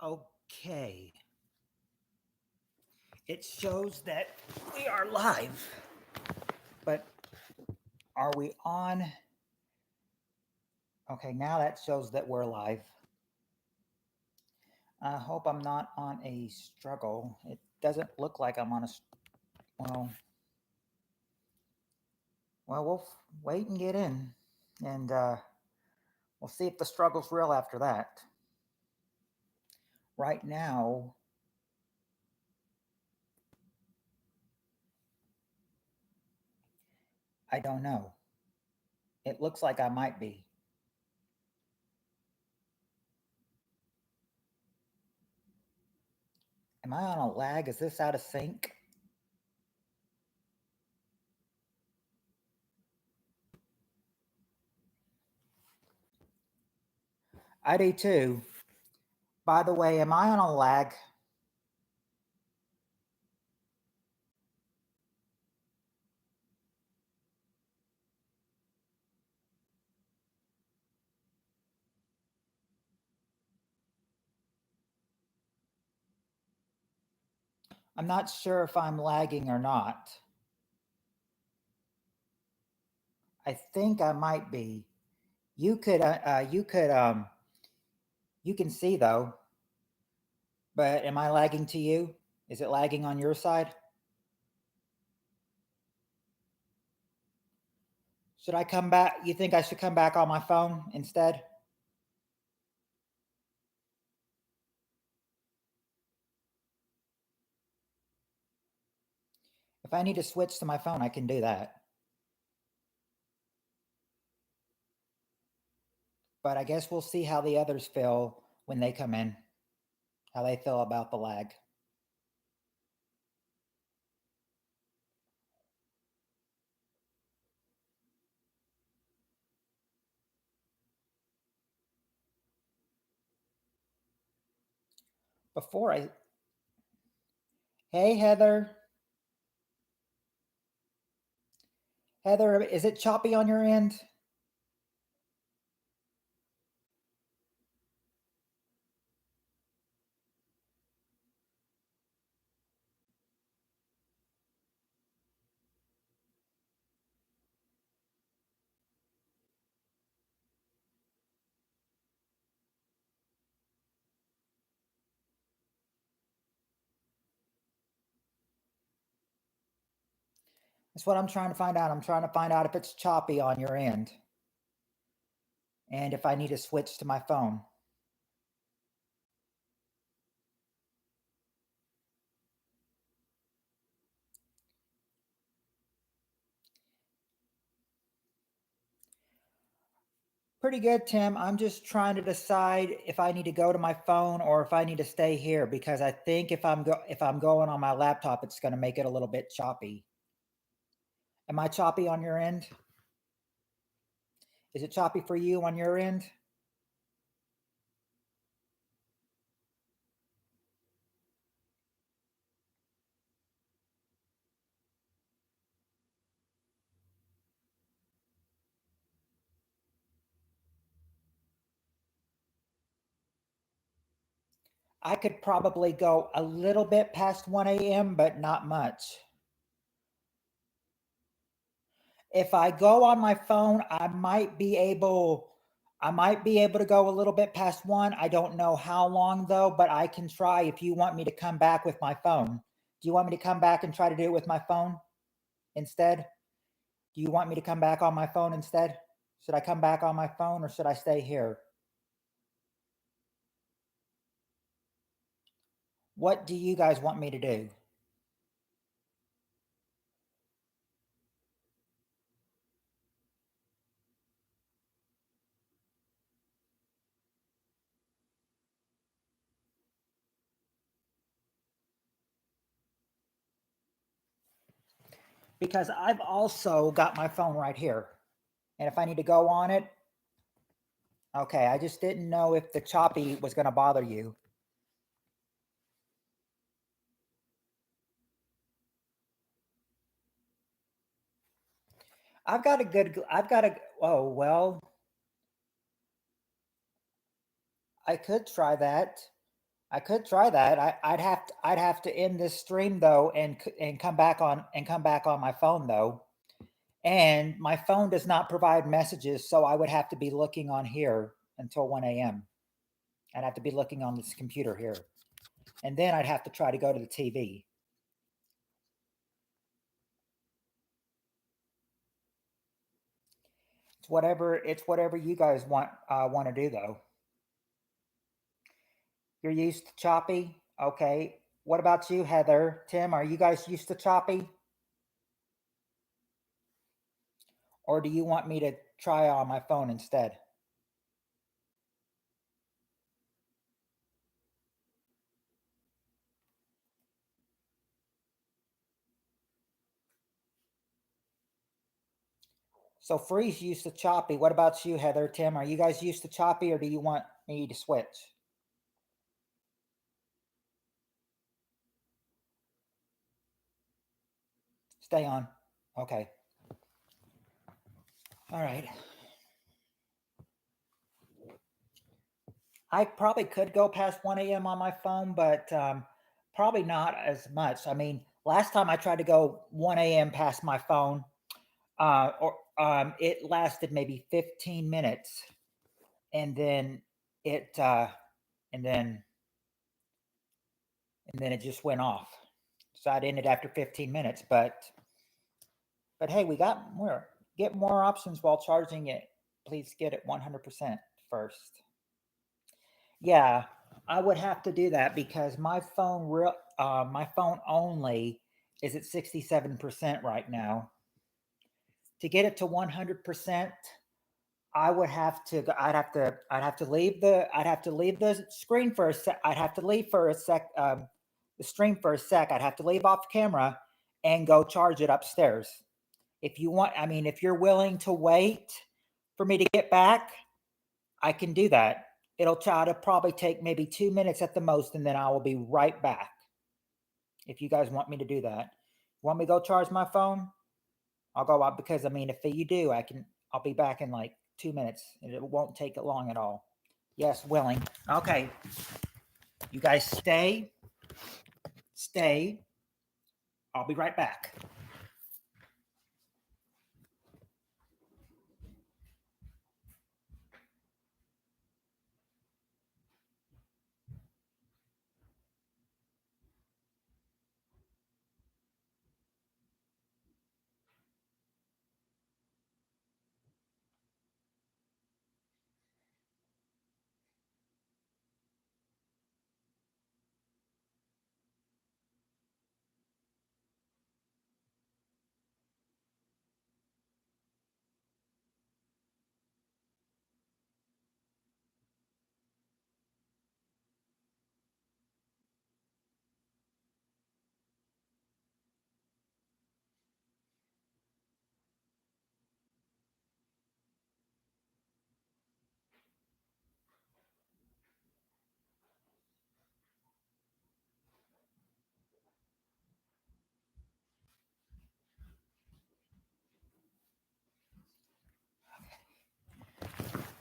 Okay. It shows that we are live, but are we on? Okay, now that shows that we're live. I hope I'm not on a struggle. It doesn't look like I'm on a. Well, we'll wait and get in, and we'll see if the struggle's real after that. Right now, I don't know. It looks like I might be. Am I on a lag? Is this out of sync? I do too. By the way, am I on a lag? I'm not sure if I'm lagging or not. I think I might be. You can see though, but am I lagging to you? Is it lagging on your side? Should I come back? You think I should come back on my phone instead? If I need to switch to my phone, I can do that. But I guess we'll see how the others feel when they come in, how they feel about the lag. Before I. Hey, Heather. Heather, is it choppy on your end? That's what I'm trying to find out. I'm trying to find out if it's choppy on your end and if I need to switch to my phone. Pretty good, Tim. I'm just trying to decide if I need to go to my phone or if I need to stay here because I think if I'm going on my laptop, it's going to make it a little bit choppy. Am I choppy on your end? Is it choppy for you on your end? I could probably go a little bit past 1 a.m., but not much. If I go on my phone, I might be able to go a little bit past 1. I don't know how long though, but I can try if you want me to come back with my phone. Do you want me to come back and try to do it with my phone instead? Do you want me to come back on my phone instead? Should I come back on my phone or should I stay here? What do you guys want me to do? Because I've also got my phone right here. And if I need to go on it, okay, I just didn't know if the choppy was going to bother you. Oh, well, I could try that. I could try that. I'd have to end this stream though and come back on my phone though. And my phone does not provide messages, so I would have to be looking on here until 1 a.m. I'd have to be looking on this computer here. And then I'd have to try to go to the TV. It's whatever you guys want to do though. You're used to choppy? Okay. What about you, Heather? Tim, are you guys used to choppy? Or do you want me to try on my phone instead? So Freeze used to choppy. What about you, Heather, Tim? Are you guys used to choppy, or do you want me to switch? Stay on. Okay. All right. I probably could go past 1 a.m. on my phone, but probably not as much. I mean, last time I tried to go 1 a.m. past my phone, or it lasted maybe 15 minutes, and then it and then it just went off. So I'd ended after 15 minutes, but hey, we got more. Get more options while charging it. Please get it 100% first. Yeah, I would have to do that because my phone only is at 67% right now. To get it to 100%, I'd have to leave the screen for a sec. I'd have to leave for a sec, the stream for a sec. I'd have to leave off camera and go charge it upstairs. If you want, I mean, if you're willing to wait for me to get back, I can do that. It'll try to probably take maybe 2 minutes at the most, and then I will be right back. If you guys want me to do that, want me to go charge my phone? I'll go out because I mean, if you do, I'll be back in like 2 minutes, and it won't take it long at all. Yes, willing. Okay, you guys stay. I'll be right back.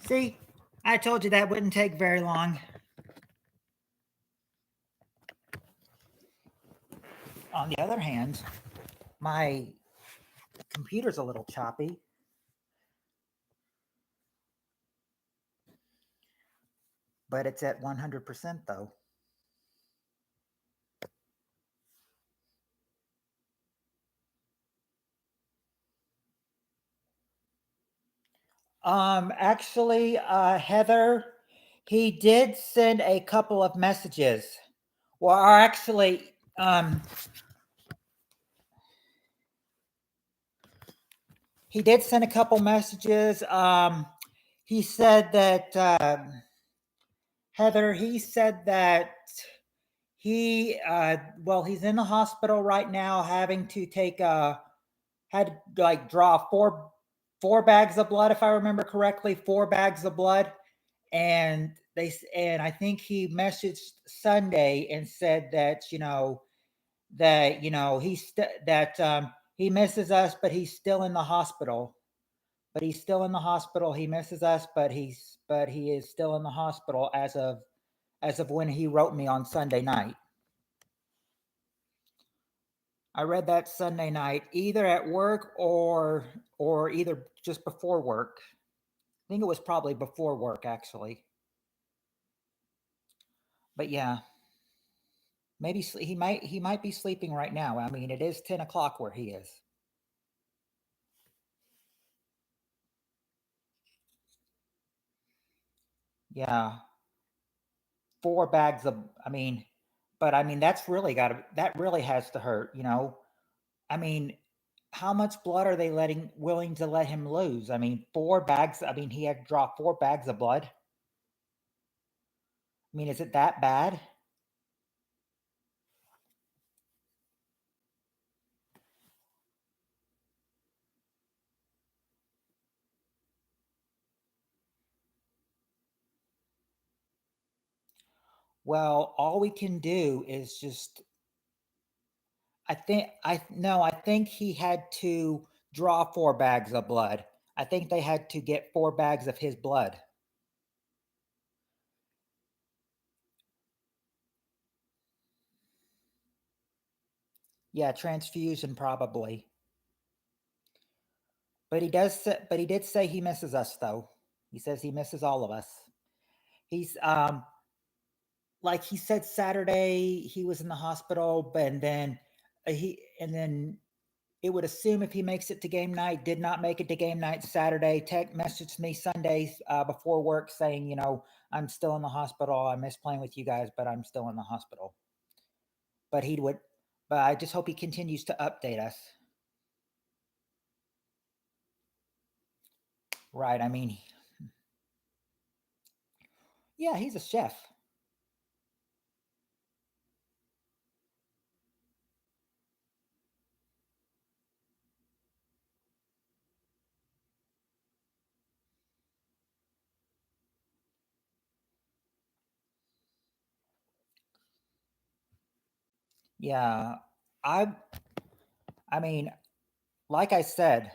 See, I told you that wouldn't take very long. On the other hand, my computer's a little choppy. But it's at 100% though. Actually, Heather, he did send a couple of messages. Well, actually, he did send a couple messages. He said that Heather. He said that he's in the hospital right now, having to take had to like draw four bags of blood, if I remember correctly, 4 bags of blood. And I think he messaged Sunday and said that he misses us, but he's still in the hospital. He misses us, but he is still in the hospital as of when he wrote me on Sunday night. I read that Sunday night, either at work or either just before work. I think it was probably before work actually. But yeah, maybe he might be sleeping right now. I mean, it is 10 o'clock where he is. Yeah, 4 bags of. I mean, but I mean that really has to hurt. I mean, how much blood are they willing to let him lose? I mean, 4 bags. I mean, he had to draw 4 bags of blood. I mean, is it that bad? Well, all we can do is just. I think he had to draw 4 bags of blood. I think they had to get 4 bags of his blood. Yeah, transfusion probably. But he did say he misses us though. He says he misses all of us. He's like he said Saturday he was in the hospital, but and then it would assume if he makes it to game night, did not make it to game night Saturday, tech messaged me Sundays before work saying, I'm still in the hospital. I miss playing with you guys, but I'm still in the hospital. But he would, but I just hope he continues to update us. Right. I mean, yeah, he's a chef. Yeah. I, I mean, like I said,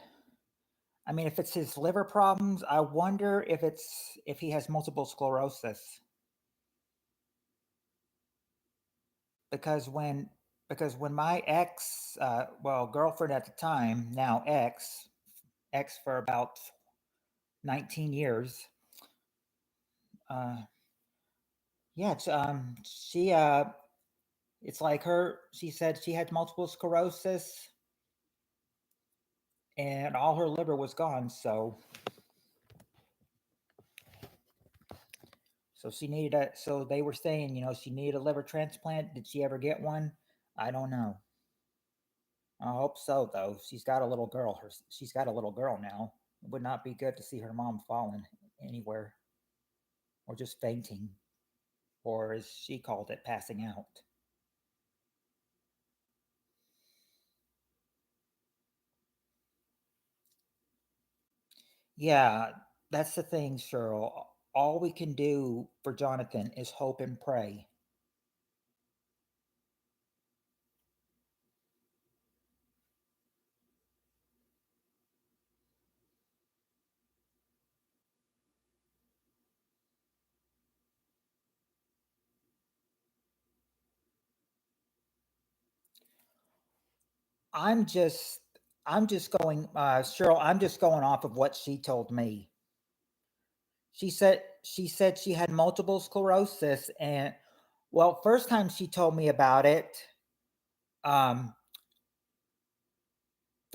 I mean, if it's his liver problems, I wonder if he has multiple sclerosis. Because when my girlfriend at the time, now ex for about 19 years, uh, yeah, it's like her. She said she had multiple sclerosis and all her liver was gone. So she needed a. So they were saying, she needed a liver transplant. Did she ever get one? I don't know. I hope so, though. She's got a little girl. She's got a little girl now. It would not be good to see her mom falling anywhere or just fainting, or as she called it, passing out. Yeah, that's the thing, Cheryl. All we can do for Jonathan is hope and pray. I'm just, I'm just going, Cheryl. I'm just going off of what she told me. She said she had multiple sclerosis, and well, first time she told me about it, um,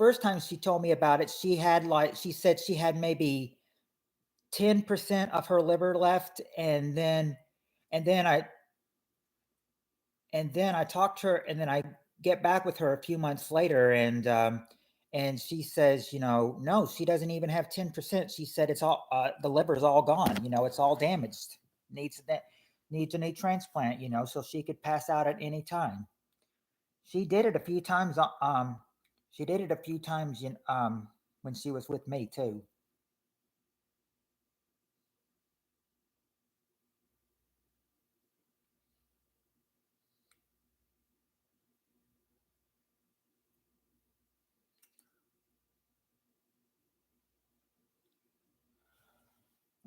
she said she had maybe 10% of her liver left, and then I talked to her, and then I get back with her a few months later, and she says, no, she doesn't even have 10%. She said it's all the liver's all gone. It's all damaged. Needs that needs a new transplant. So she could pass out at any time. She did it a few times. She did it a few times. When she was with me too.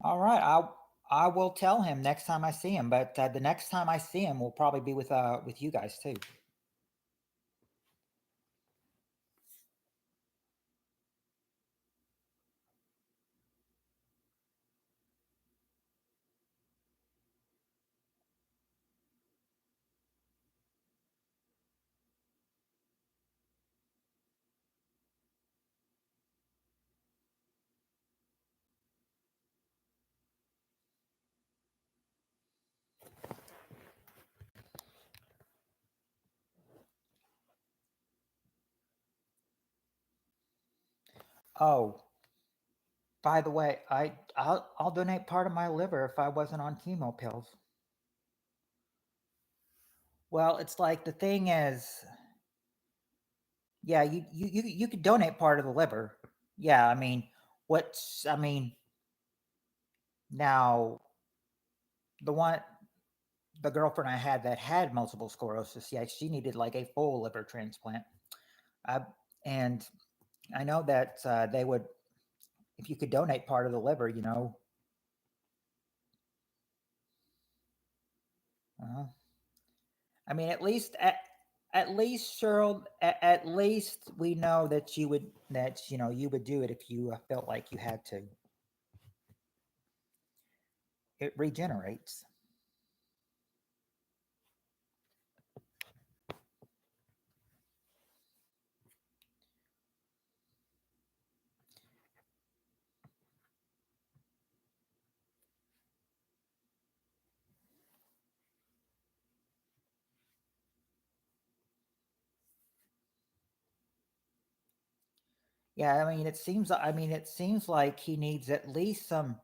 All right. I will tell him next time I see him, but the next time I see him will probably be with you guys too. Oh, by the way, I'll donate part of my liver if I wasn't on chemo pills. Well, it's like the thing is, yeah, you could donate part of the liver. Yeah, I mean, what's I mean now the one the girlfriend I had that had multiple sclerosis, yeah, she needed like a full liver transplant. I, and I know that they would, if you could donate part of the liver, uh, I mean, at least Cheryl, at least we know that you would do it if you felt like you had to. It regenerates. Yeah, it seems like he needs at least some.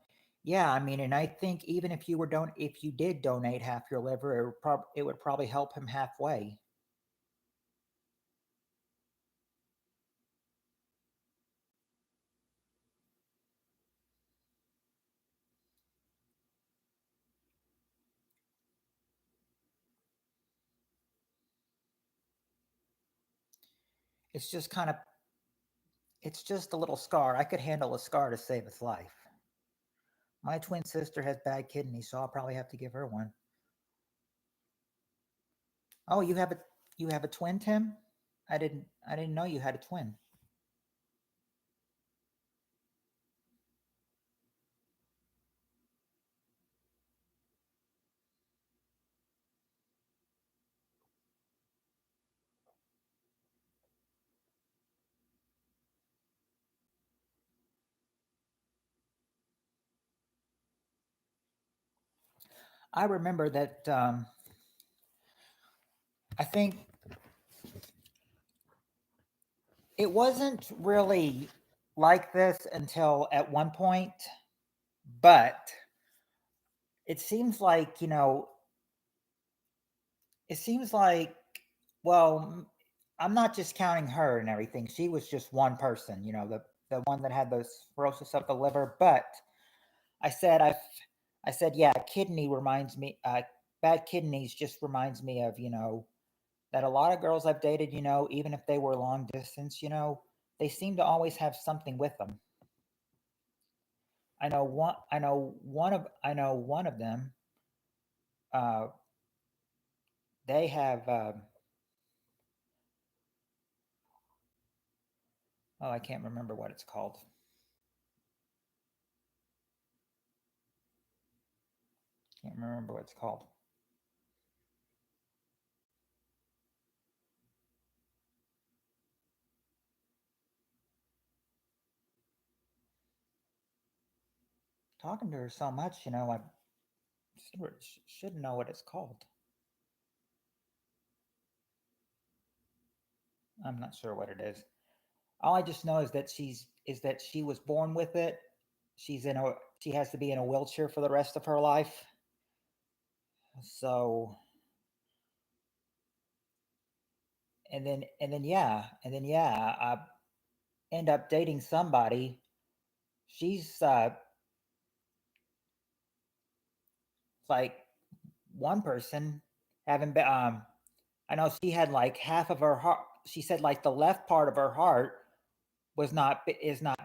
Yeah, I mean, and I think even if you did donate half your liver, it would probably help him halfway. It's just kind of it's just a little scar. I could handle a scar to save his life. My twin sister has bad kidneys, so I'll probably have to give her one. Oh, you have a twin, Tim? I didn't know you had a twin. I remember that I think it wasn't really like this until at one point, but it seems like, it seems like, well, I'm not just counting her and everything. She was just one person, the one that had the cirrhosis of the liver. But I said, I said, yeah, kidney reminds me, bad kidneys just reminds me of, that a lot of girls I've dated, even if they were long distance, they seem to always have something with them. I know one of them. Uh, they have. Oh, I can't remember what it's called. Can't remember what it's called. Talking to her so much, I should know what it's called. I'm not sure what it is. All I just know is that she was born with it. She has to be in a wheelchair for the rest of her life. So and then yeah, I end up dating somebody. She's like one person having been I know she had like half of her heart. She said like the left part of her heart is not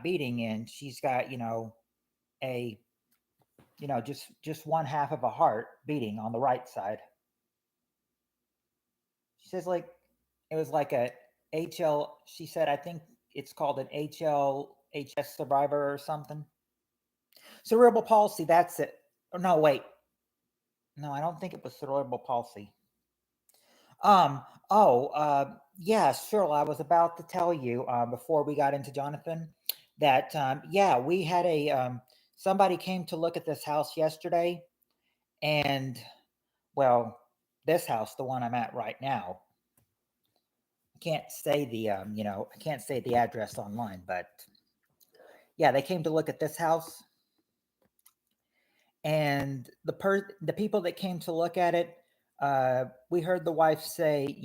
beating, and she's got a just one half of a heart beating on the right side. She says like it was like a HL. She said I think it's called an HLHS survivor or something. Cerebral palsy. That's it. Oh, no, wait. No, I don't think it was cerebral palsy. Um. Oh. Yeah. Sure. I was about to tell you before we got into Jonathan that yeah, we had a somebody came to look at this house yesterday, and well, this house, the one I'm at right now. I can't say the I can't say the address online, but yeah, they came to look at this house, and the people that came to look at it, we heard the wife say,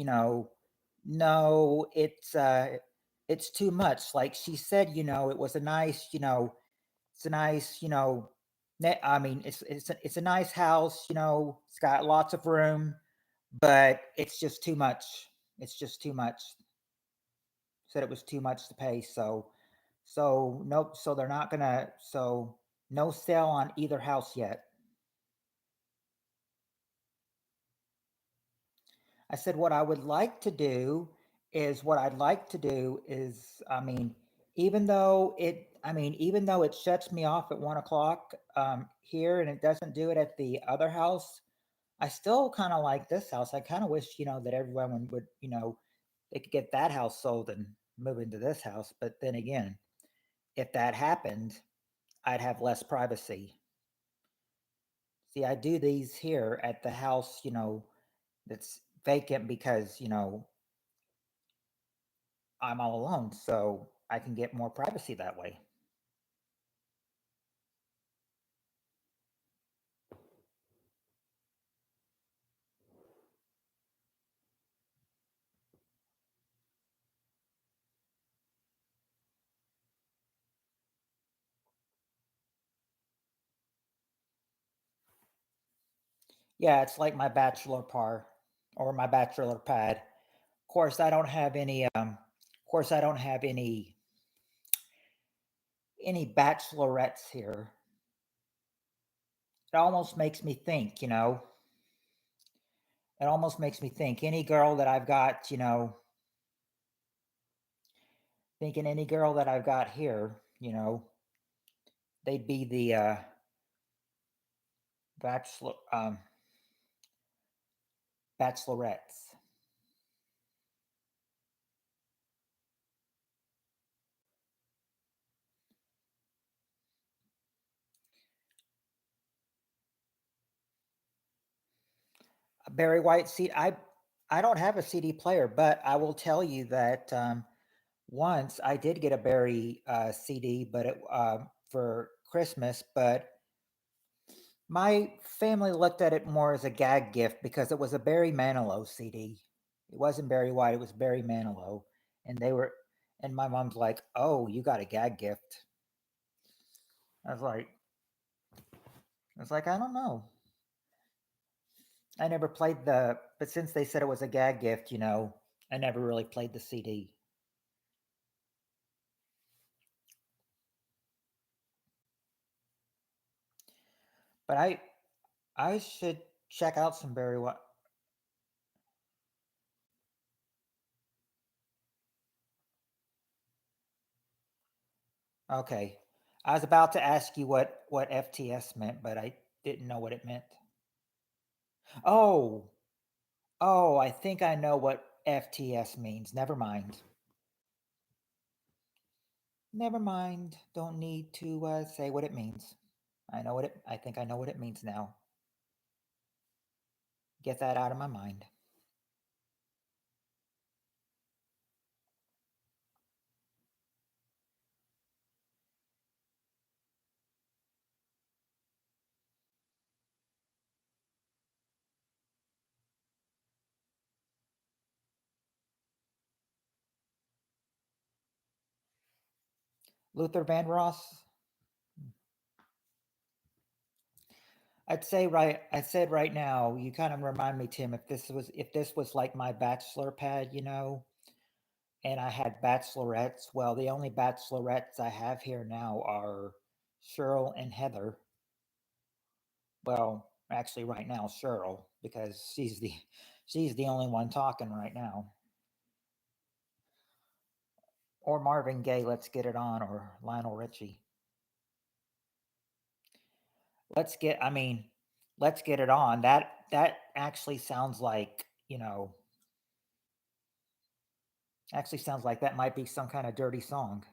no, it's too much. Like she said, it was a nice, it's a nice, I mean, it's a nice house, it's got lots of room, but it's just too much. It's just too much. Said it was too much to pay, so nope. So they're not gonna. So no sale on either house yet. I said what I would like to do is what I'd like to do is I mean even though it shuts me off at 1 o'clock here and it doesn't do it at the other house, I still kind of like this house. I kind of wish that everyone would they could get that house sold and move into this house. But then again, if that happened, I'd have less privacy. See, I do these here at the house, that's vacant because, I'm all alone. So I can get more privacy that way. Yeah, it's like my bachelor par or my bachelor pad. Of course, I don't have any bachelorettes here. It almost makes me think, it almost makes me think any girl that I've got, thinking any girl that I've got here, they'd be the bachelor bachelorettes. Barry White CD. I don't have a CD player, but I will tell you that once I did get a Barry CD, but for Christmas. But my family looked at it more as a gag gift because it was a Barry Manilow CD. It wasn't Barry White; it was Barry Manilow, and they were. And my mom's like, "Oh, you got a gag gift." I was like, I don't know. I never played but since they said it was a gag gift, I never really played the CD. But I should check out some Barry White. Okay, I was about to ask you what FTS meant, but I didn't know what it meant. Oh, I think I know what FTS means. Never mind. Never mind. Don't need to say what it means. I think I know what it means now. Get that out of my mind. Luther Vandross. I said right now, you kind of remind me, Tim, if this was like my bachelor pad, and I had bachelorettes. Well, the only bachelorettes I have here now are Cheryl and Heather. Well, actually, right now, Cheryl, because she's the only one talking right now. Or Marvin Gaye, Let's Get It On, or Lionel Richie. Let's get. I mean, Let's Get It On. That actually sounds like actually sounds like that might be some kind of dirty song.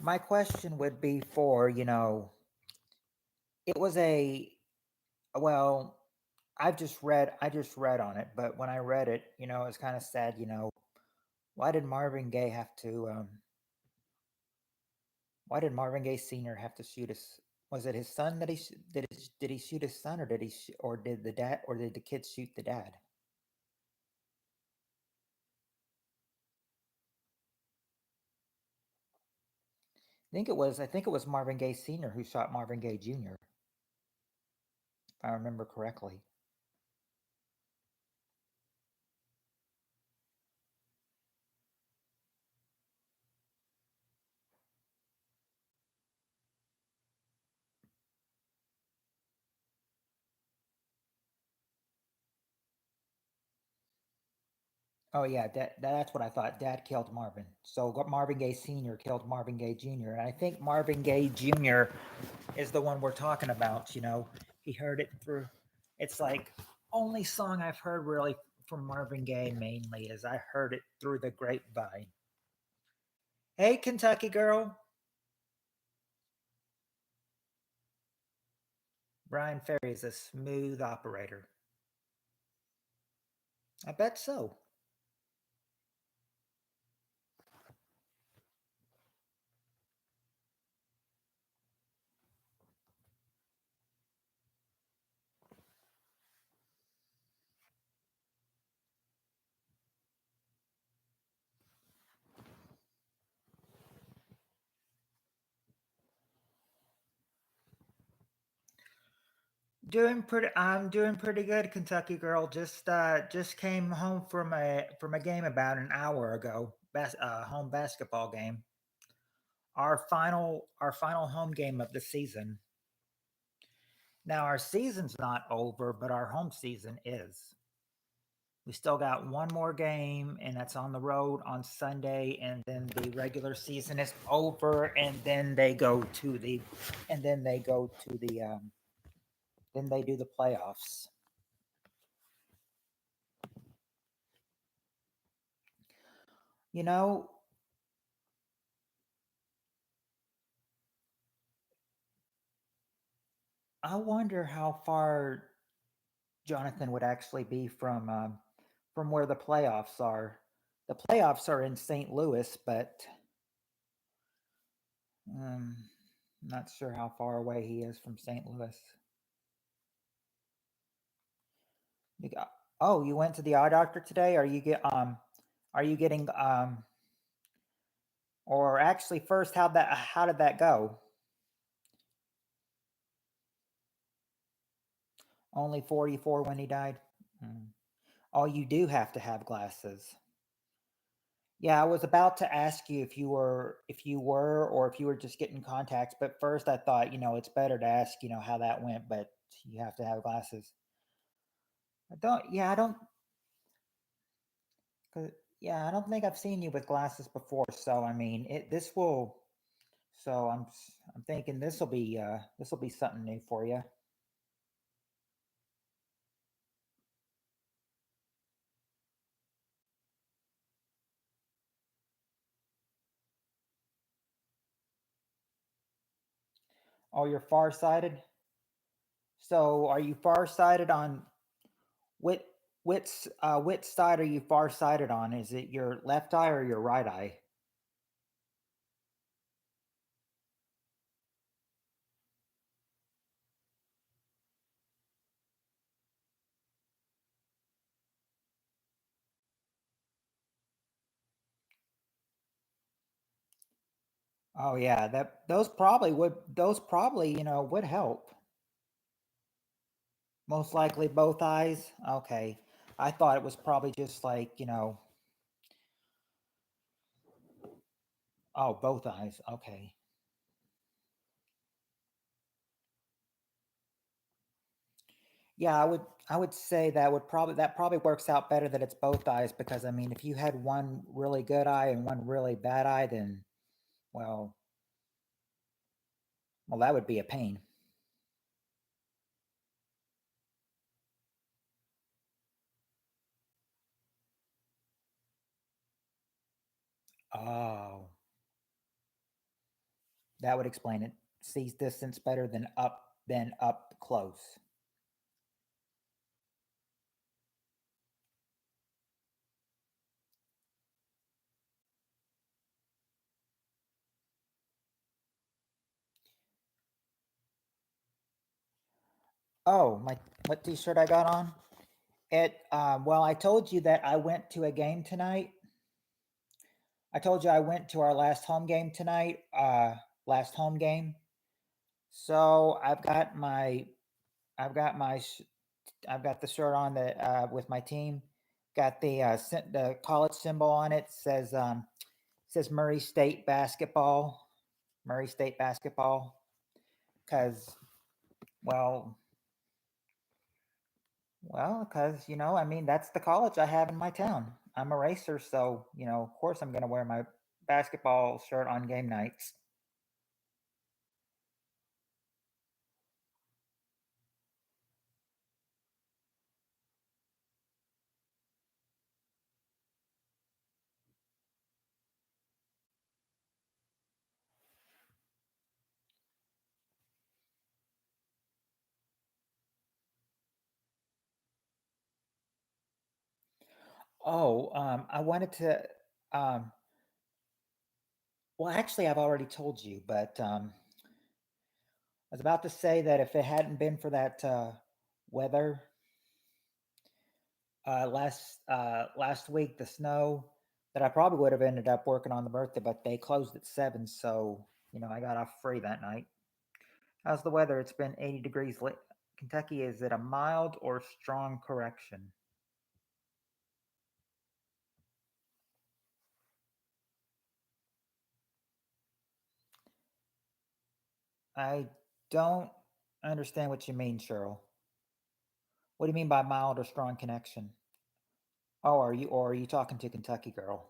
My question would be for it was a well, I just read on it, but when I read it, it's kind of sad. Why did Marvin Gaye have to? Why did Marvin Gaye Sr. have to shoot his? Was it his son that did he shoot his son, or or did the dad, or did the kids shoot the dad? I think it was Marvin Gaye Sr. who shot Marvin Gaye Jr. If I remember correctly. Oh yeah, that's what I thought. Dad killed Marvin. So Marvin Gaye Sr. killed Marvin Gaye Jr. And I think Marvin Gaye Jr. is the one we're talking about. He heard it through. It's like only song I've heard really from Marvin Gaye mainly is I heard it through the grapevine. Hey, Kentucky girl, Brian Ferry is a smooth operator. I bet so. I'm doing pretty good, Kentucky girl. Just came home from a game about an hour ago. Home basketball game. Our final home game of the season. Now our season's not over, but our home season is. We still got one more game, and that's on the road on Sunday, and then the regular season is over, and then they go to then they do the playoffs. You know, I wonder how far Jonathan would actually be from where the playoffs are. The playoffs are in St. Louis, but um, not sure how far away he is from St. Louis. You got, oh, you went to the eye doctor today? Are you getting or actually first how did that go? Only 44 when he died. Mm. Oh, you do have to have glasses. Yeah, I was about to ask you if you were or if you were just getting contacts, but first I thought, it's better to ask, how that went, but you have to have glasses. I don't yeah, I don't 'cause- yeah, I don't think I've seen you with glasses before, so I mean, it this will so I'm thinking this will be something new for you. Oh, you're farsighted? So, are you farsighted on which which side are you farsighted on? Is it your left eye or your right eye? Oh yeah, that those probably would help. Most likely both eyes. Okay. I thought it was probably just like, oh, both eyes. Okay. Yeah, I would say that probably works out better that it's both eyes because I mean if you had one really good eye and one really bad eye, then well well that would be a pain. Oh, that would explain it. Sees distance better than up close. Oh, my what t-shirt I got on? Well, I told you that I went to a game tonight. I told you I went to our last home game tonight, last home game. So I've got my, I've got the shirt on that with my team. Got the college symbol on it. Says Murray State basketball. Murray State basketball. Because well, because I mean that's the college I have in my town. I'm a racer, so of course I'm gonna wear my basketball shirt on game nights. Oh, I wanted to. Um, well, actually, I've already told you, but I was about to say that if it hadn't been for that weather last week, the snow, that I probably would have ended up working on the birthday, but they closed at 7, so I got off free that night. How's the weather? It's been 80 degrees. Kentucky, is it a mild or strong correction? I don't understand what you mean, Cheryl. What do you mean by mild or strong connection? Oh, are you talking to Kentucky girl?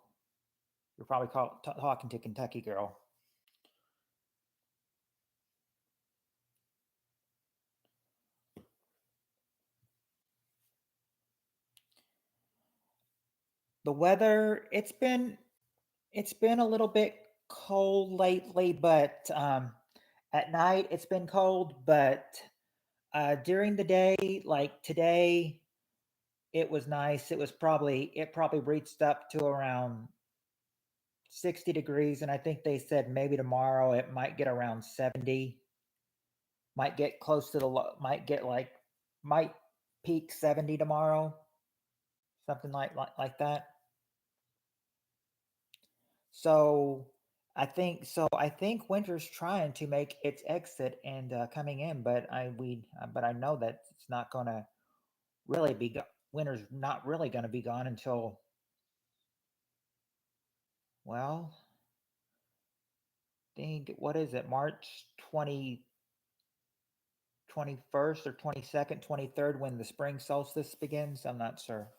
You're probably talking to Kentucky girl. The weather, it's been a little bit cold lately, but at night it's been cold, but during the day, like today, it was nice. It probably reached up to around 60 degrees, and I think they said maybe tomorrow it might get around 70, might get close to might peak 70 tomorrow, something like that. So I think winter's trying to make its exit and coming in, but I know that it's not going to really be winter's not really going to be gone until, well, think what is it, March 21st or 22nd, 23rd, when the spring solstice begins. I'm not sure.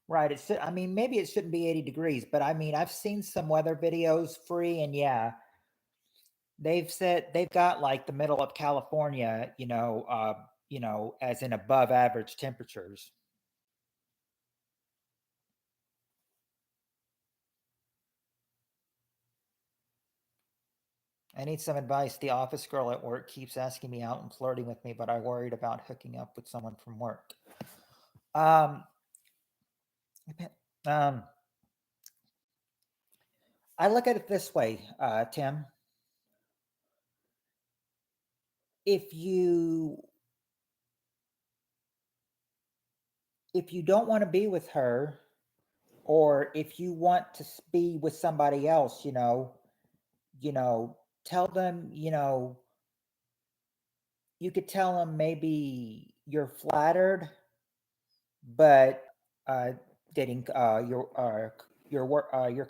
Right. I mean, maybe it shouldn't be 80 degrees, but I mean, I've seen some weather videos free, and yeah, they've said they've got like the middle of California, as in above average temperatures. I need some advice. The office girl at work keeps asking me out and flirting with me, but I worried about hooking up with someone from work. Um, um, I look at it this way, Tim. If you if you don't want to be with her, or if you want to be with somebody else, you know, tell them, You could tell him maybe you're flattered, but uh, dating your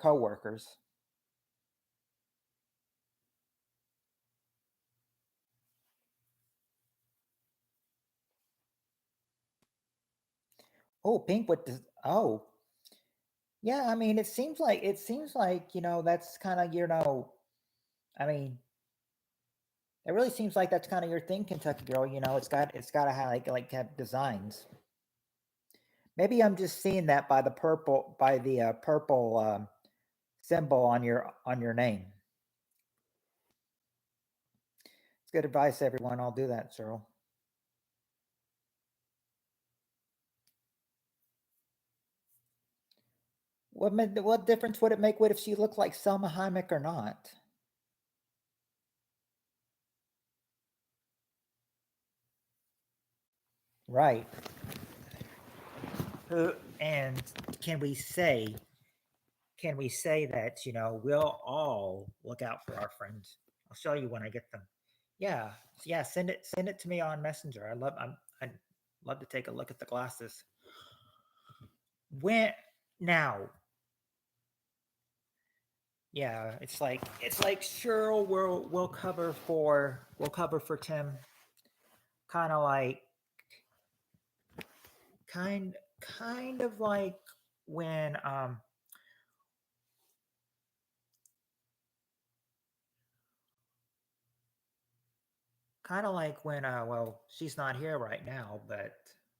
coworkers. Oh, pink with the oh yeah. I mean, it seems like that's kind of I mean, it really seems like that's kind of your thing, Kentucky girl. It's got to have have designs. Maybe I'm just seeing that by the purple symbol on your name. It's good advice, everyone. I'll do that, Cyril. What difference would it make? What if she looked like Selma Hayek or not? Right. And can we say can we say that we'll all look out for our friends? I'll show you when I get them. Yeah, yeah. Send it to me on Messenger. I'd love to take a look at the glasses. When now, yeah, it's like sure we'll cover for Tim, kind of like kind of like when well, she's not here right now, but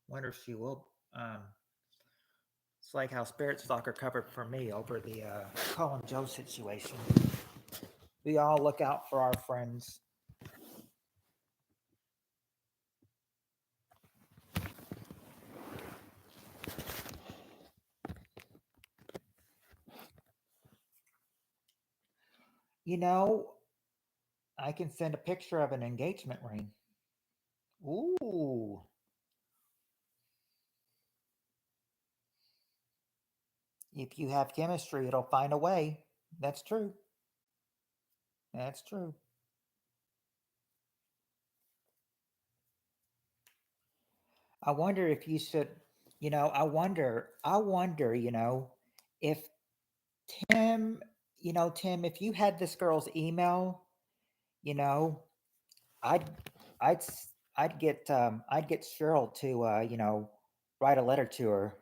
wonder if she will. It's like how Spirit Stalker covered for me over the Colin Joe situation. We all look out for our friends. You know, I can send a picture of an engagement ring. Ooh, if you have chemistry, it'll find a way. That's true. That's true. I wonder if you should, I wonder, if Tim, Tim, if you had this girl's email, you know, I'd, I'd get Cheryl to, write a letter to her,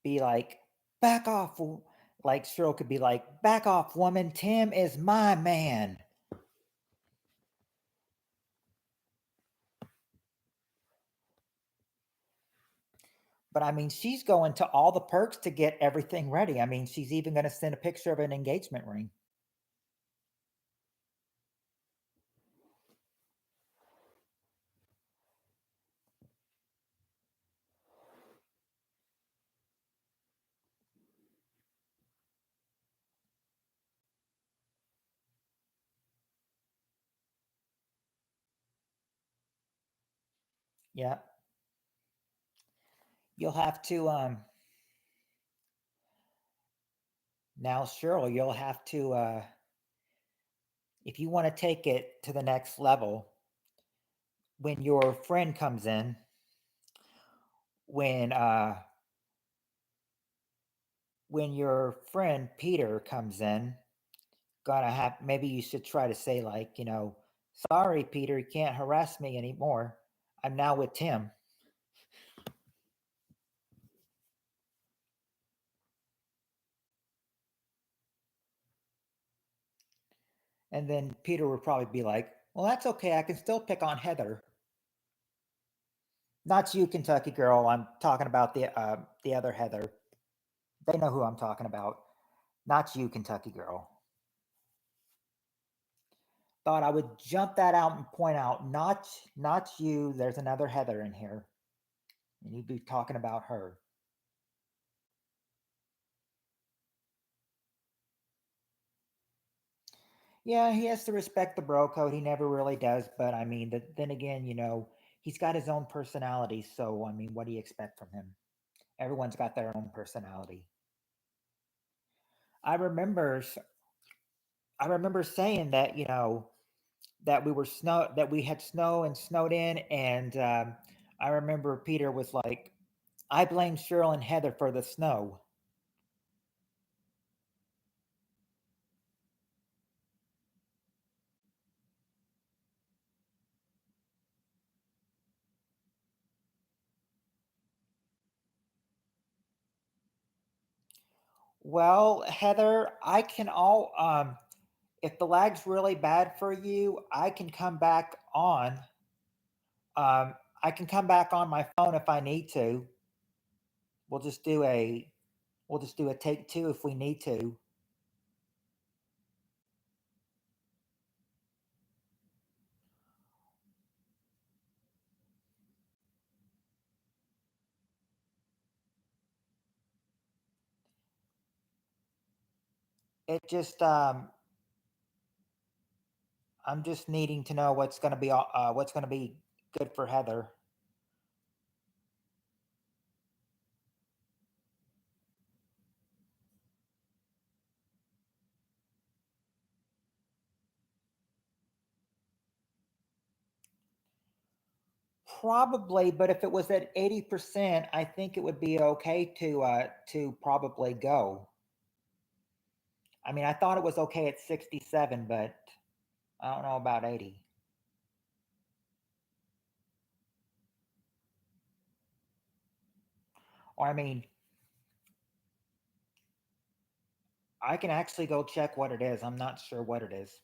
be like, back off, like Cheryl could be like, back off, woman, Tim is my man. But I mean, she's going to all the perks to get everything ready. I mean, she's even going to send a picture of an engagement ring. Yeah. You'll have to now, Cheryl, you'll have to if you want to take it to the next level, when your friend comes in, when uh when your friend Peter comes in, gonna have maybe you should try to say like, sorry Peter, you can't harass me anymore. I'm now with Tim. And then Peter would probably be like, well, that's okay. I can still pick on Heather. Not you, Kentucky girl. I'm talking about the other Heather. They know who I'm talking about. Not you, Kentucky girl. Thought I would jump that out and point out, not you. There's another Heather in here, and you'd be talking about her. Yeah, he has to respect the bro code. He never really does, but I mean, then again, he's got his own personality. So I mean, what do you expect from him? Everyone's got their own personality. I remember I remember saying that, that we had snow and snowed in, and I remember Peter was like, "I blame Cheryl and Heather for the snow." Well, Heather, I can all if the lag's really bad for you, I can come back on. I can come back on my phone if I need to. We'll just do a we'll just do a take two if we need to. It just I'm just needing to know what's going to be good for Heather. Probably, but if it was at 80%, I think it would be okay to probably go. I mean, I thought it was okay at 67, but I don't know about 80. Or I mean, I can actually go check what it is. I'm not sure what it is.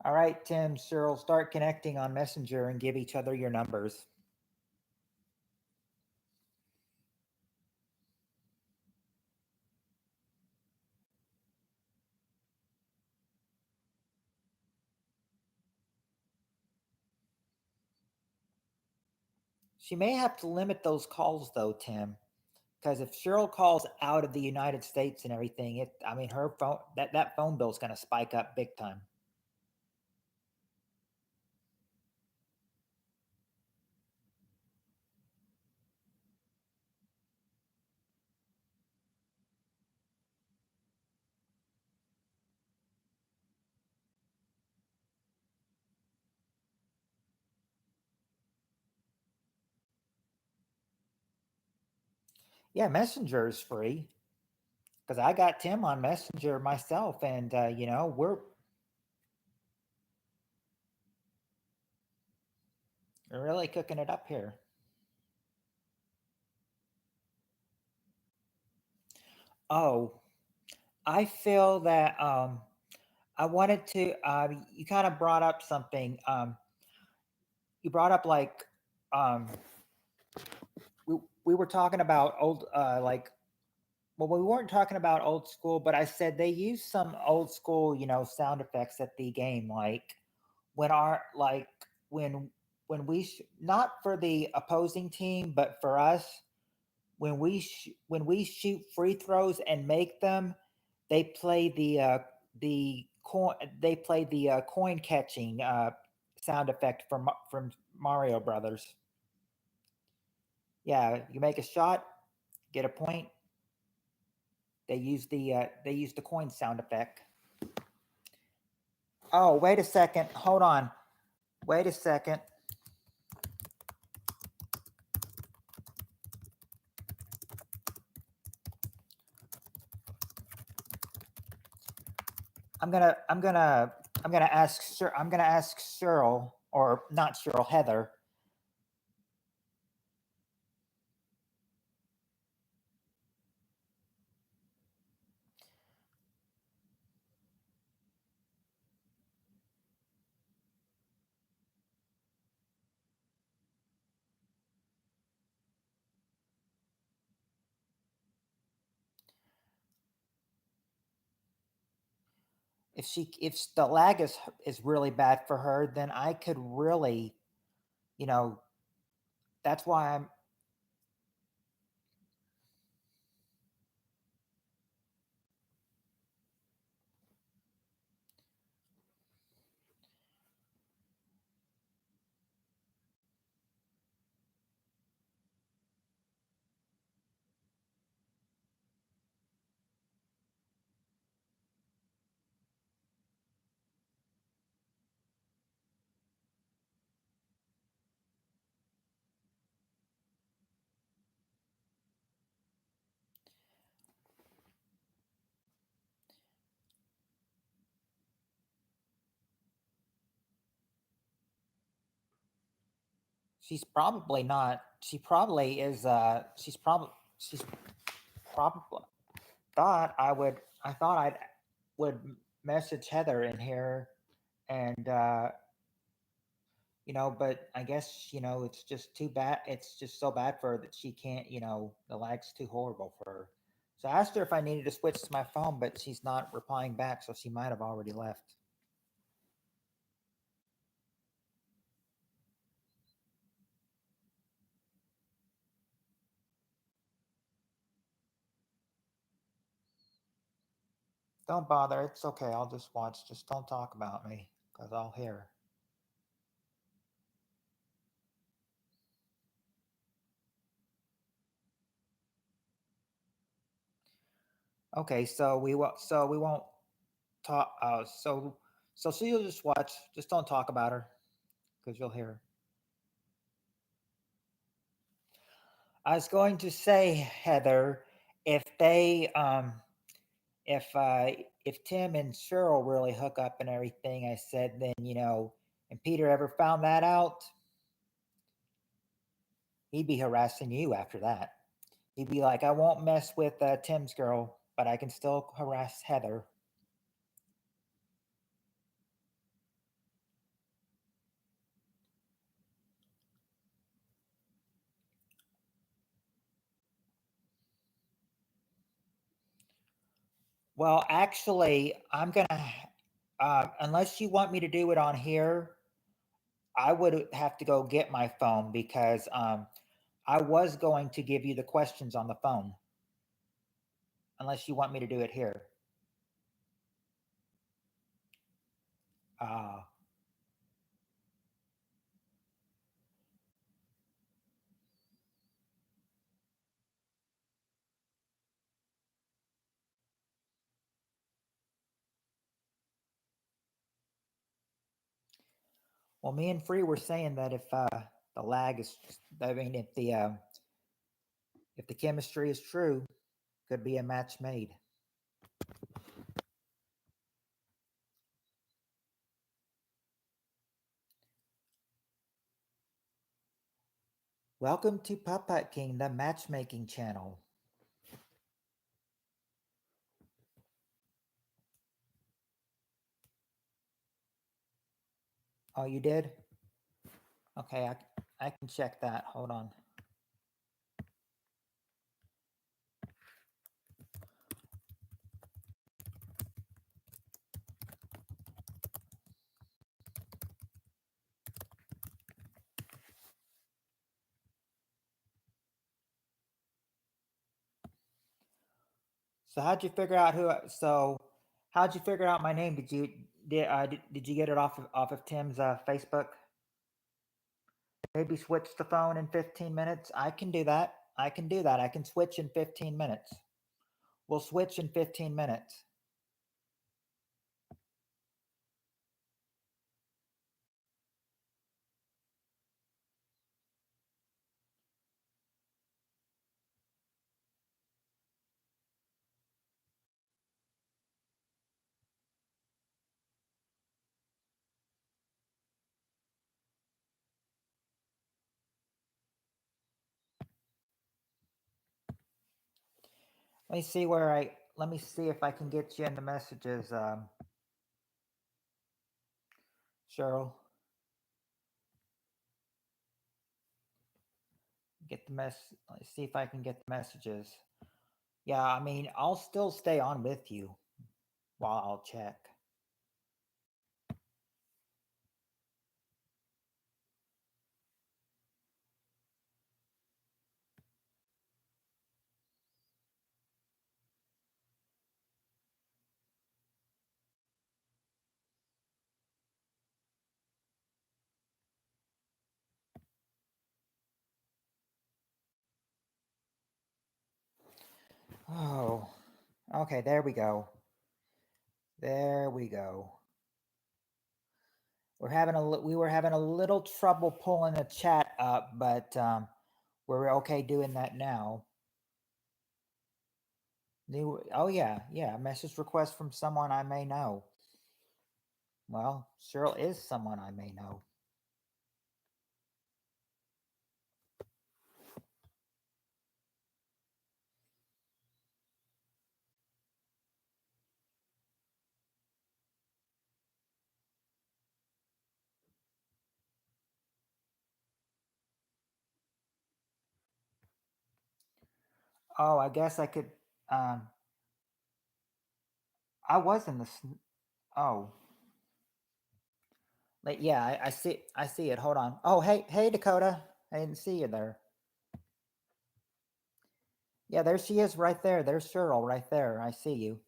All right, Tim, Cheryl, start connecting on Messenger and give each other your numbers. She may have to limit those calls though, Tim, because if Cheryl calls out of the United States and everything, I mean, her phone that phone bill's going to spike up big time. Yeah, Messenger is free because I got Tim on Messenger myself, and we're really cooking it up here. Oh, I feel that I wanted to. You kind of brought up something. You brought up like um, we we were talking about old like well, we weren't talking about old school, but I said they use some old school, sound effects at the game, like when our like when not for the opposing team, but for us, when we shoot free throws and make them, they play the coin they play the coin catching sound effect from Mario Brothers. Yeah, you make a shot, get a point. They use the coin sound effect. Oh, wait a second. Hold on. Wait a second. I'm gonna I'm gonna I'm gonna ask Cheryl, or not Cheryl, Heather. If the lag is really bad for her, then I could really, you know, that's why I'm She's probably not. She probably is. She's probably thought I would. I thought would message Heather in here, and but I guess it's just too bad. It's just so bad for her that she can't. The lag's too horrible for her. So I asked her if I needed to switch to my phone, but she's not replying back, so she might have already left. Don't bother. It's okay. I'll just watch. Just don't talk about me because I'll hear. Okay, so we won't talk. So you'll just watch. Just don't talk about her because you'll hear. I was going to say, Heather, if they if Tim and Cheryl really hook up and everything, I said then and Peter ever found that out, he'd be harassing you after that. He'd be like, I won't mess with Tim's girl, but I can still harass Heather. Well, actually, I'm gonna, unless you want me to do it on here, I would have to go get my phone because I was going to give you the questions on the phone, unless you want me to do it here. Uh, well, me and Free were saying that if the lag is, I mean, if the chemistry is true, could be a match made. Welcome to Puppet King, the matchmaking channel. Oh, you did? Okay, I can check that. Hold on. So how'd you figure out who? So how'd you figure out my name? Did you get it off of Tim's Facebook? Maybe switch the phone in 15 minutes. I can do that. I can do that. I can switch in 15 minutes. We'll switch in 15 minutes. Let me see if I can get you in the messages, Cheryl. Let's see if I can get the messages. Yeah, I mean, I'll still stay on with you while I'll check. Oh, okay, there we go. There we go. We were having a little trouble pulling the chat up, but we're okay doing that now. Oh yeah, message request from someone I may know. Well, Cheryl is someone I may know. Oh, I guess I could. Um, I was in the. Oh, like, yeah, I see. I see it. Hold on. Oh, hey, Dakota. I didn't see you there. Yeah, there she is, right there. There's Cheryl, right there. I see you.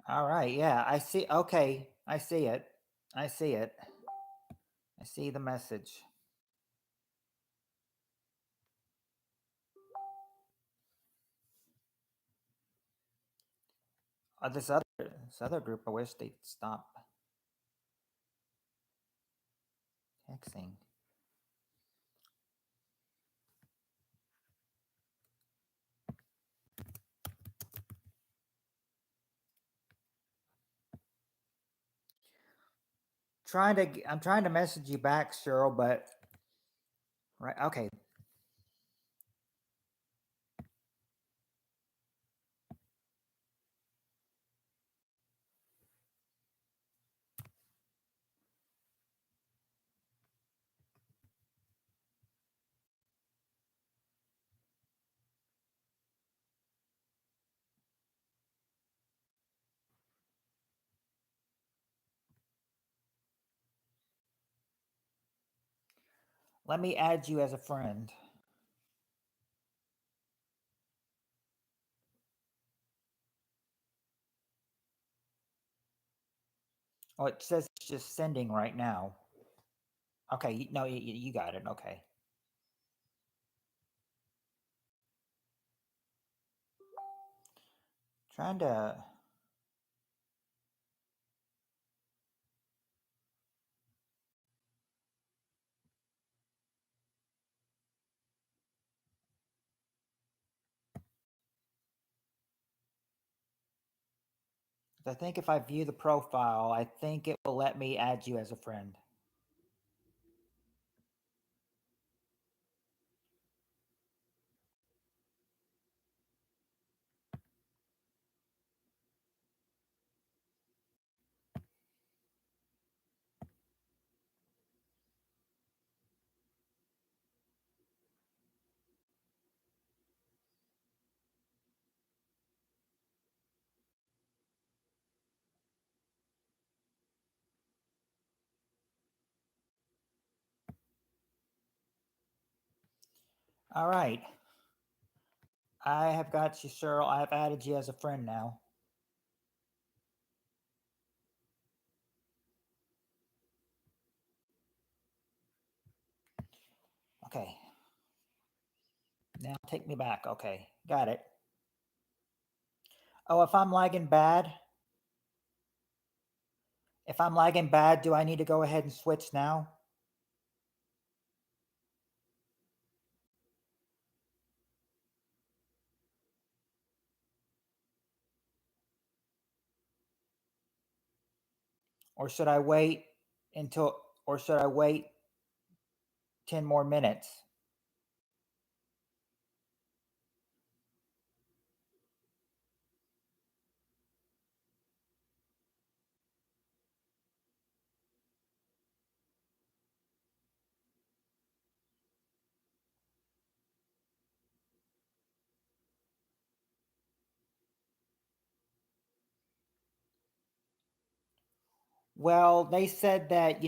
All right. Yeah, I see. Okay, I see it. I see it. I see the message. This other group, I wish they'd stop texting. I'm trying to message you back, Cheryl, but right. Okay. Let me add you as a friend. Oh, it says it's just sending right now. Okay. No, you got it. Okay. Trying to. I think if I view the profile, I think it will let me add you as a friend. All right. I have got you, Cheryl. I have added you as a friend now. Okay. Now take me back. Okay. Got it. Oh, if I'm lagging bad, do I need to go ahead and switch now? Or should I wait or should I wait 10 more minutes? Well, they said that,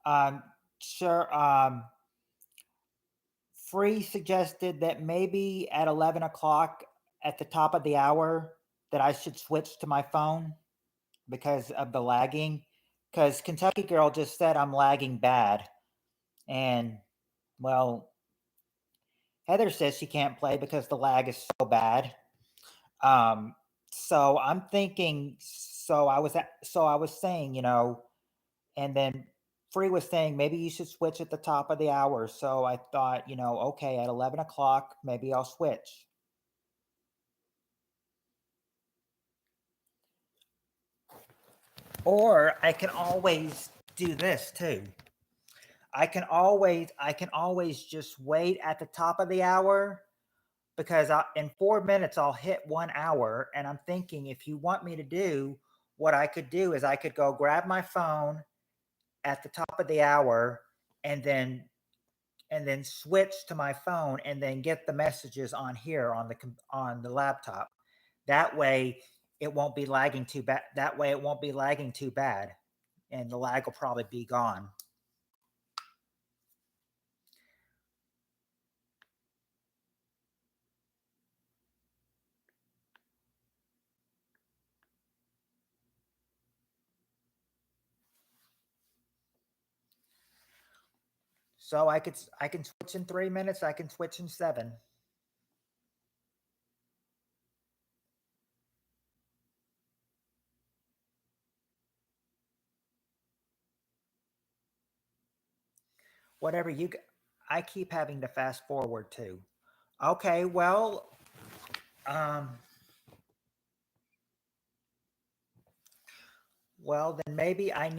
um, sure, Free suggested that maybe at 11 o'clock at the top of the hour that I should switch to my phone because of the lagging. Because Kentucky Girl just said I'm lagging bad. And, well, Heather says she can't play because the lag is so bad. Um, so I'm thinking, so I was saying, and then Free was saying maybe you should switch at the top of the hour. So I thought, okay, at 11 o'clock, maybe I'll switch. Or I can always do this too. I can always just wait at the top of the hour because in 4 minutes I'll hit 1 hour. And I'm thinking if you want me to do what I could do is I could go grab my phone at the top of the hour and then switch to my phone and then get the messages on here on the laptop. That way it won't be lagging too bad. That way it won't be lagging too bad, and the lag will probably be gone. So I can switch in 3 minutes. I can switch in seven. Whatever you. I keep having to fast forward too. Okay, um, well then maybe I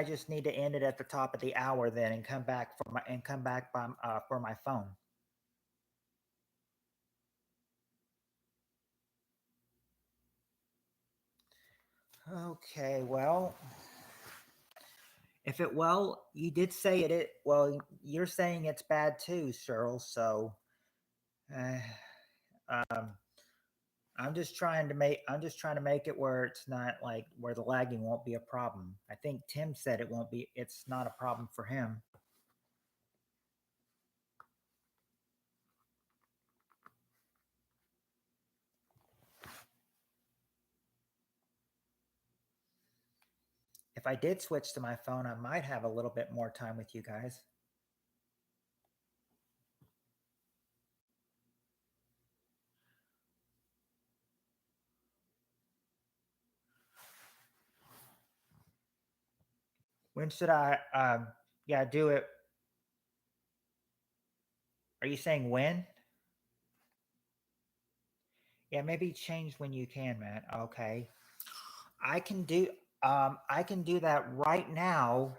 just need to end it at the top of the hour then and come back for my phone. Okay, well, if it well, you did say well, you're saying it's bad too, Cheryl. So, uh, um, I'm just trying to make it where it's not like where the lagging won't be a problem. I think Tim said it won't be. It's not a problem for him. If I did switch to my phone, I might have a little bit more time with you guys. When should I? Yeah, do it. Are you saying when? Yeah, maybe change when you can, man. Okay. I can do I can do that right now.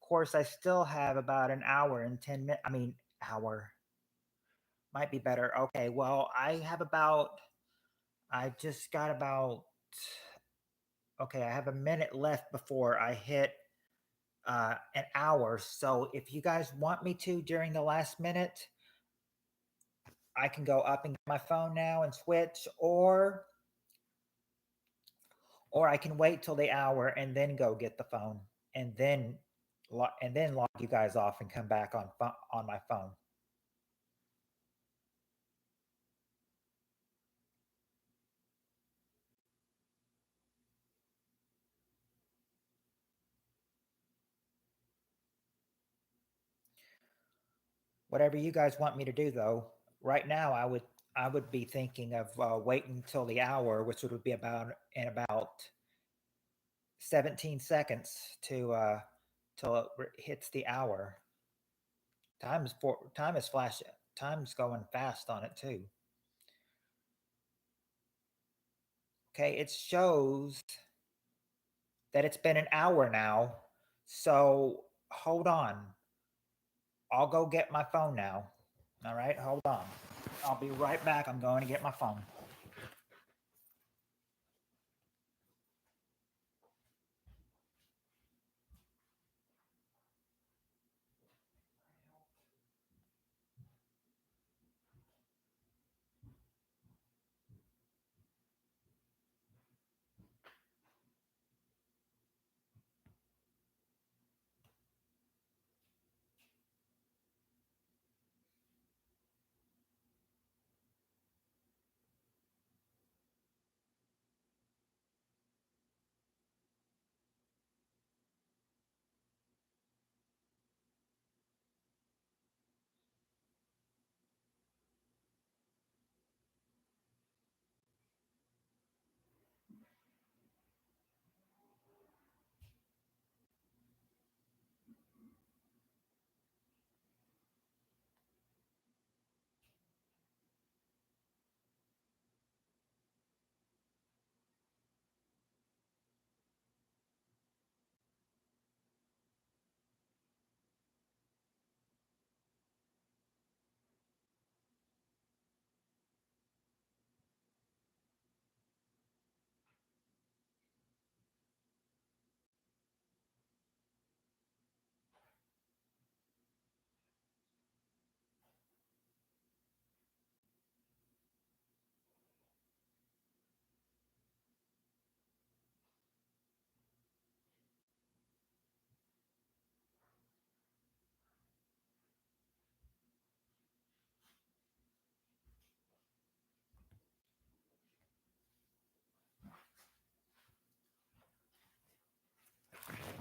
Of course, I still have about an hour and 10 minutes. I mean, hour might be better. Okay, well, I just got about okay, I have a minute left before I hit an hour. So if you guys want me to during the last minute, I can go up and get my phone now and switch, or I can wait till the hour and then go get the phone and then log you guys off and come back on my phone. Whatever you guys want me to do, though. Right now, I would be thinking of waiting until the hour, which would be about 17 seconds to till it hits the hour. Time is flash. Time's going fast on it too. Okay, it shows that it's been an hour now. So hold on. I'll go get my phone now. All right, hold on. I'll be right back. I'm going to get my phone.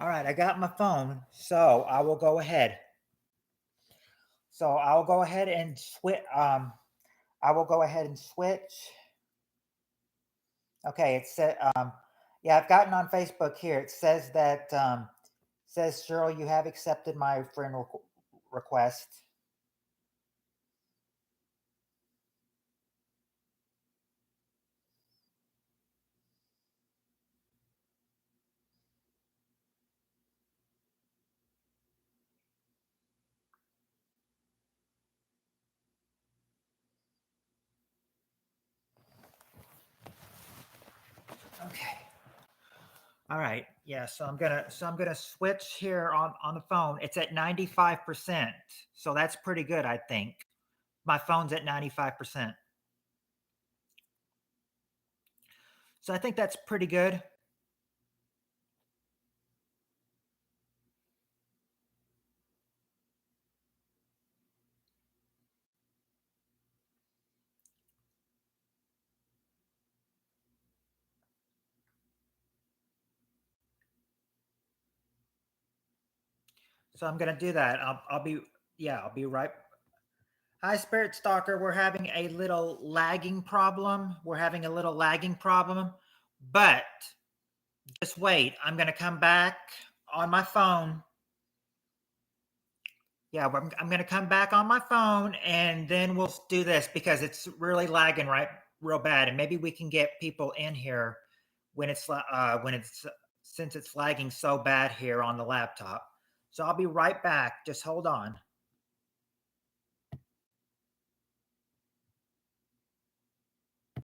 All right, I got my phone, so I will go ahead. So I'll go ahead and switch. I will go ahead and switch. Okay, it said, yeah, I've gotten on Facebook here. It says that, says, Cheryl, you have accepted my friend request. Okay. All right. Yeah. So I'm gonna switch here on the phone. It's at 95%. So that's pretty good, I think. My phone's at 95%. So I think that's pretty good. So I'm gonna do that. I'll be yeah, I'll be right. Hi, Spirit Stalker. We're having a little lagging problem. We're having a little lagging problem, but just wait. I'm gonna come back on my phone. Yeah, I'm gonna come back on my phone and then we'll do this because it's really lagging right real bad, and maybe we can get people in here when it's since it's lagging so bad here on the laptop. So I'll be right back. Just hold on.